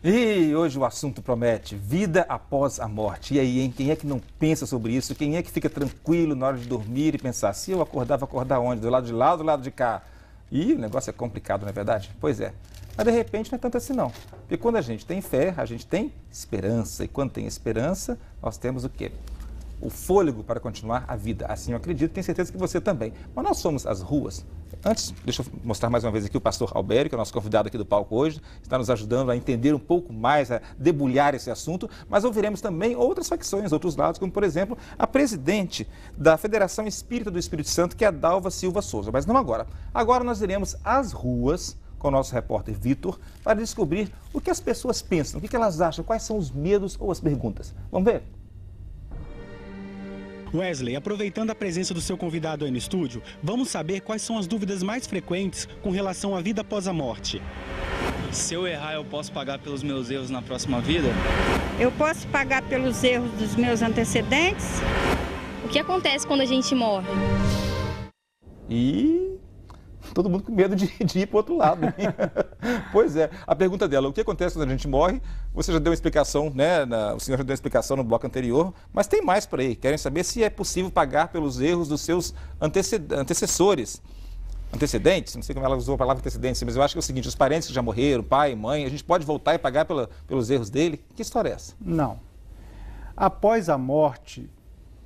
E hoje o assunto promete vida após a morte. E aí, hein? Quem é que não pensa sobre isso? Quem é que fica tranquilo na hora de dormir e pensar, se eu acordar, vou acordar onde? Do lado de lá ou do lado de cá? E o negócio é complicado, não é verdade? Pois é. Mas de repente não é tanto assim não. Porque quando a gente tem fé, a gente tem esperança. E quando tem esperança, nós temos o quê? O fôlego para continuar a vida. Assim eu acredito, tenho certeza que você também. Mas nós somos as ruas. Antes, deixa eu mostrar mais uma vez aqui o pastor Albério, que é o nosso convidado aqui do palco hoje, está nos ajudando a entender um pouco mais, a debulhar esse assunto, mas ouviremos também outras facções, outros lados, como por exemplo, a presidente da Federação Espírita do Espírito Santo, que é a Dalva Silva Souza. Mas não agora. Agora nós iremos às ruas com o nosso repórter Vitor para descobrir o que as pessoas pensam, o que elas acham, quais são os medos ou as perguntas. Vamos ver? Wesley, aproveitando a presença do seu convidado aí no estúdio, vamos saber quais são as dúvidas mais frequentes com relação à vida após a morte. Se eu errar, eu posso pagar pelos meus erros na próxima vida? Eu posso pagar pelos erros dos meus antecedentes? O que acontece quando a gente morre? E todo mundo com medo de ir para o outro lado. Pois é, a pergunta dela, o que acontece quando a gente morre? Você já deu uma explicação, né? O senhor já deu uma explicação no bloco anterior, mas tem mais por aí. Querem saber se é possível pagar pelos erros dos seus antecessores. Antecedentes? Não sei como ela usou a palavra antecedentes, mas eu acho que é o seguinte, os parentes que já morreram, pai, mãe, a gente pode voltar e pagar pelos erros dele? Que história é essa? Não. Após a morte,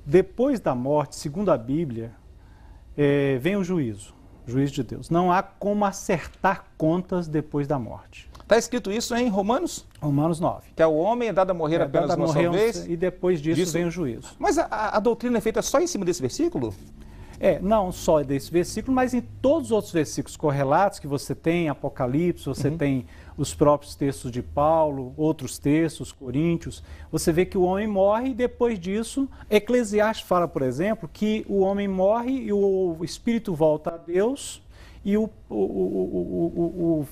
depois da morte, segundo a Bíblia, vem o juízo de Deus. Não há como acertar contas depois da morte. Está escrito isso em Romanos? Romanos 9. Que é o homem é dado a morrer apenas uma só vez. E depois disso vem o juízo. Mas a doutrina é feita só em cima desse versículo? Não só desse versículo, mas em todos os outros versículos correlatos que você tem, Apocalipse, você tem os próprios textos de Paulo, outros textos, Coríntios, você vê que o homem morre e depois disso, Eclesiastes fala, por exemplo, que o homem morre e o espírito volta a Deus e o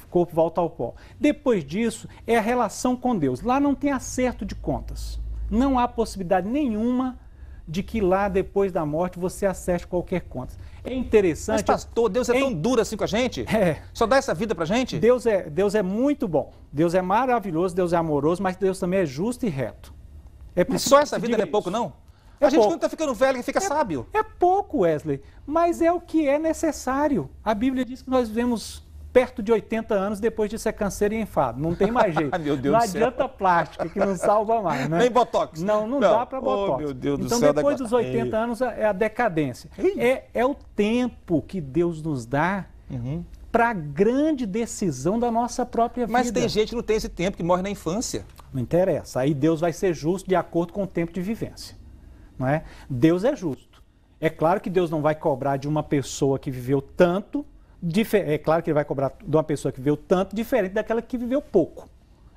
corpo volta ao pó. Depois disso, é a relação com Deus. Lá não tem acerto de contas. Não há possibilidade nenhuma de que lá, depois da morte, você acerte qualquer conta. É interessante... Mas, pastor, Deus é tão duro assim com a gente? Só dá essa vida pra gente? Deus é muito bom. Deus é maravilhoso, Deus é amoroso, mas Deus também é justo e reto. Mas só essa vida não é pouco, não? A gente, quando está ficando velho, fica sábio. É pouco, Wesley, mas é o que é necessário. A Bíblia diz que nós vivemos perto de 80 anos, depois disso é câncer e enfado. Não tem mais jeito. Meu Deus não do céu. Adianta plástica, que não salva mais, né? Nem botox. Não dá para botox. Meu Deus do então, céu, depois dos 80 anos, é a decadência. É o tempo que Deus nos dá para a grande decisão da nossa própria vida. Mas tem gente que não tem esse tempo, que morre na infância. Não interessa. Aí Deus vai ser justo de acordo com o tempo de vivência. Não é? Deus é justo. É claro que Deus não vai cobrar de uma pessoa que viveu tanto. É claro que ele vai cobrar de uma pessoa que viveu tanto, diferente daquela que viveu pouco.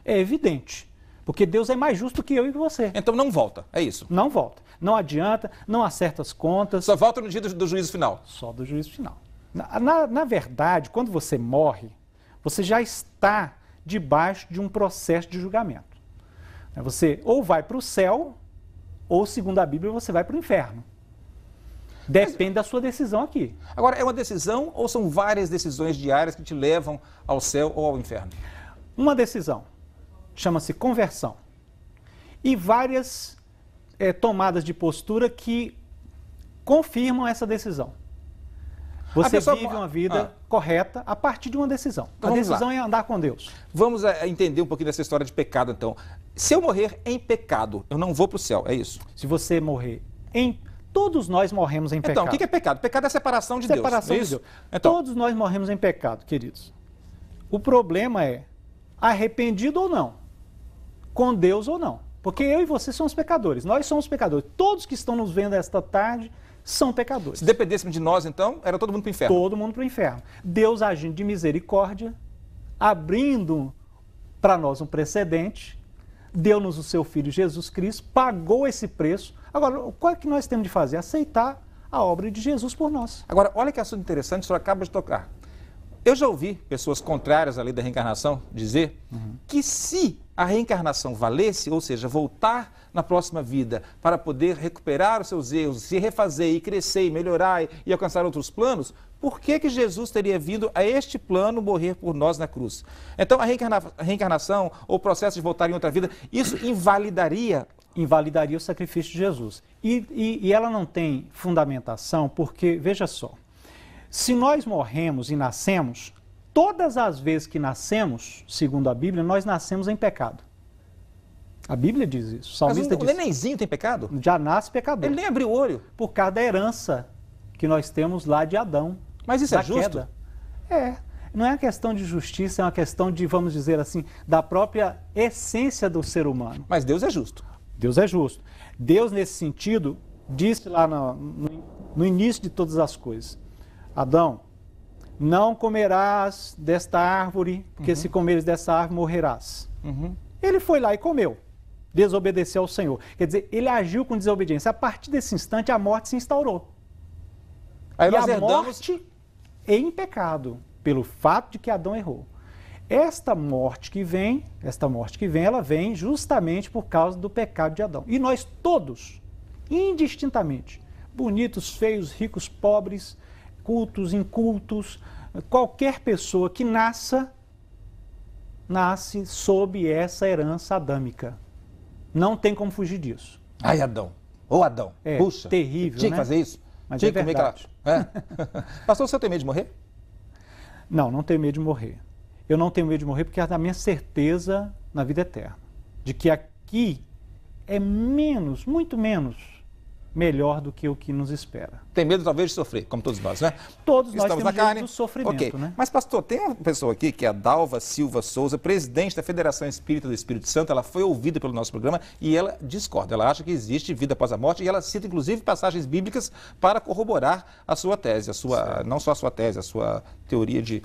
É evidente. Porque Deus é mais justo que eu e você. Então não volta, é isso? Não volta. Não adianta, não acerta as contas. Só volta no dia do juízo final? Só do juízo final. Na verdade, quando você morre, você já está debaixo de um processo de julgamento. Você ou vai para o céu, ou, segundo a Bíblia, você vai para o inferno. Depende da sua decisão aqui. Agora, é uma decisão ou são várias decisões diárias que te levam ao céu ou ao inferno? Uma decisão. Chama-se conversão. E várias tomadas de postura que confirmam essa decisão. Você vive uma vida correta a partir de uma decisão. Então, a decisão é andar com Deus. Vamos entender um pouquinho dessa história de pecado, então. Se eu morrer em pecado, eu não vou para o céu, é isso? Se você morrer em... Todos nós morremos em pecado. Então, o que é pecado? Pecado é a separação de Deus. Separação de Deus. Então, todos nós morremos em pecado, queridos. O problema é arrependido ou não, com Deus ou não. Porque eu e você somos pecadores, nós somos pecadores. Todos que estão nos vendo esta tarde são pecadores. Se dependêssemos de nós, então, era todo mundo para o inferno. Todo mundo para o inferno. Deus agindo de misericórdia, abrindo para nós um precedente, deu-nos o seu Filho Jesus Cristo, pagou esse preço. Agora, qual é que nós temos de fazer? Aceitar a obra de Jesus por nós. Agora, olha que assunto interessante, o senhor acaba de tocar. Eu já ouvi pessoas contrárias à lei da reencarnação dizer que se a reencarnação valesse, ou seja, voltar na próxima vida para poder recuperar os seus erros, se refazer e crescer e melhorar e alcançar outros planos, por que Jesus teria vindo a este plano morrer por nós na cruz? Então, a reencarnação, ou o processo de voltar em outra vida, isso invalidaria o sacrifício de Jesus. E ela não tem fundamentação porque, veja só, se nós morremos e nascemos, todas as vezes que nascemos, segundo a Bíblia, nós nascemos em pecado. A Bíblia diz isso. O salmista diz. O nenenzinho tem pecado? Já nasce pecador. Ele nem abriu o olho. Por causa da herança que nós temos lá de Adão. Mas isso é justo? Queda. É. Não é uma questão de justiça, é uma questão de, vamos dizer assim, da própria essência do ser humano. Mas Deus é justo. Deus é justo. Deus, nesse sentido, disse lá no início de todas as coisas: Adão, não comerás desta árvore, porque se comeres dessa árvore morrerás. Ele foi lá e comeu, desobedeceu ao Senhor. Quer dizer, ele agiu com desobediência. A partir desse instante, a morte se instaurou. Aí e a morte em pecado, pelo fato de que Adão errou. Esta morte que vem, ela vem justamente por causa do pecado de Adão. E nós todos, indistintamente, bonitos, feios, ricos, pobres, cultos, incultos, qualquer pessoa que nasce sob essa herança adâmica. Não tem como fugir disso. Ai, Adão. Ô, Adão. É puxa. Terrível, tinha né? que fazer isso. Mas tinha é que comer verdade. Pastor, o senhor tem medo de morrer? Não tenho medo de morrer. Eu não tenho medo de morrer porque é a minha certeza na vida eterna. De que aqui é menos, muito menos, melhor do que o que nos espera. Tem medo talvez de sofrer, como todos nós, né? Todos nós Estamos temos na carne. medo do sofrimento, Ok. né? Mas, pastor, tem uma pessoa aqui que é a Dalva Silva Souza, presidente da Federação Espírita do Espírito Santo. Ela foi ouvida pelo nosso programa e ela discorda. Ela acha que existe vida após a morte e ela cita, inclusive, passagens bíblicas para corroborar a sua tese, não só a sua tese, a sua teoria de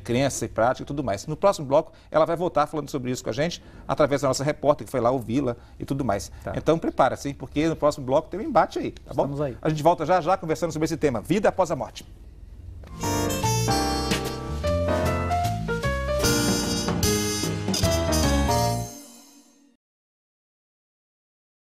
crença e prática e tudo mais. No próximo bloco, ela vai voltar falando sobre isso com a gente, através da nossa repórter que foi lá ouvi-la e tudo mais. Tá. Então, prepara-se, porque no próximo bloco tem um embate aí, tá bom? Estamos aí. A gente volta já conversando sobre esse tema, vida após a morte.